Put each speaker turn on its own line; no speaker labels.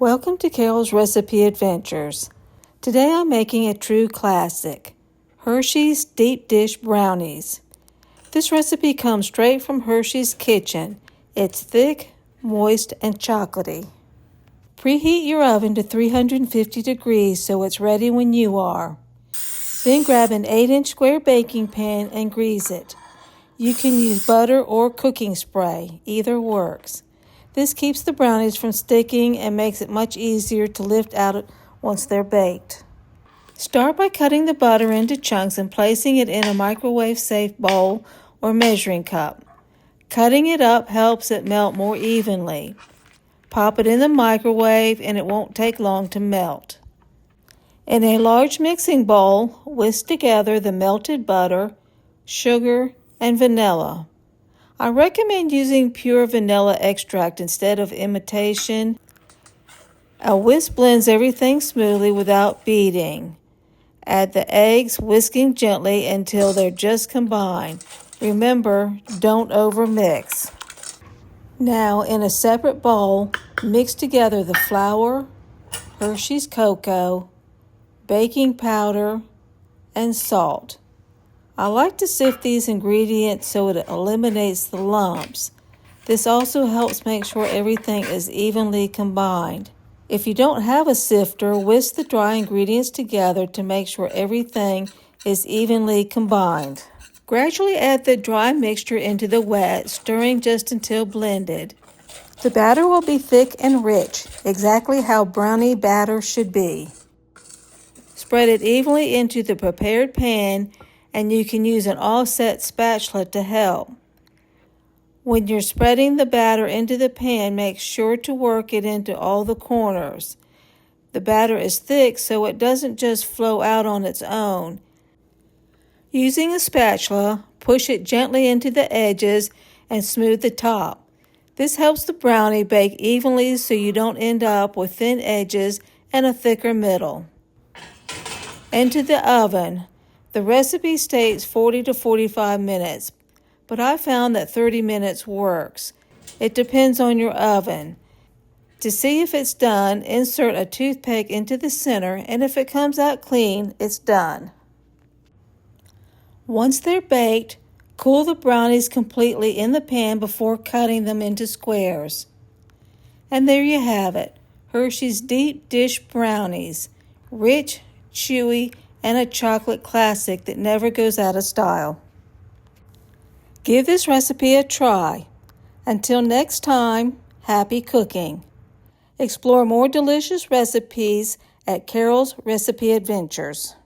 Welcome to Carol's Recipe Adventures. Today I'm making a true classic, Hershey's Deep Dish Brownies. This recipe comes straight from Hershey's kitchen. It's thick, moist, and chocolatey. Preheat your oven to 350 degrees so it's ready when you are. Then grab an 8-inch square baking pan and grease it. You can use butter or cooking spray, either works. This keeps the brownies from sticking and makes it much easier to lift out once they're baked. Start by cutting the butter into chunks and placing it in a microwave-safe bowl or measuring cup. Cutting it up helps it melt more evenly. Pop it in the microwave and it won't take long to melt. In a large mixing bowl, whisk together the melted butter, sugar, and vanilla. I recommend using pure vanilla extract instead of imitation. A whisk blends everything smoothly without beating. Add the eggs, whisking gently until they're just combined. Remember, don't overmix. Now, in a separate bowl, mix together the flour, Hershey's Cocoa, baking powder, and salt. I like to sift these ingredients so it eliminates the lumps. This also helps make sure everything is evenly combined. If you don't have a sifter, whisk the dry ingredients together to make sure everything is evenly combined. Gradually add the dry mixture into the wet, stirring just until blended. The batter will be thick and rich, exactly how brownie batter should be. Spread it evenly into the prepared pan, and you can use an offset spatula to help. When you're spreading the batter into the pan, make sure to work it into all the corners. The batter is thick so it doesn't just flow out on its own. Using a spatula, push it gently into the edges and smooth the top. This helps the brownie bake evenly so you don't end up with thin edges and a thicker middle. Into the oven. The recipe states 40 to 45 minutes, but I found that 30 minutes works. It depends on your oven. To see if it's done, insert a toothpick into the center, and if it comes out clean, it's done. Once they're baked, cool the brownies completely in the pan before cutting them into squares. And there you have it, Hershey's Deep Dish Brownies. Rich, chewy, and a chocolate classic that never goes out of style. Give this recipe a try. Until next time, happy cooking. Explore more delicious recipes at Carol's Recipe Adventures.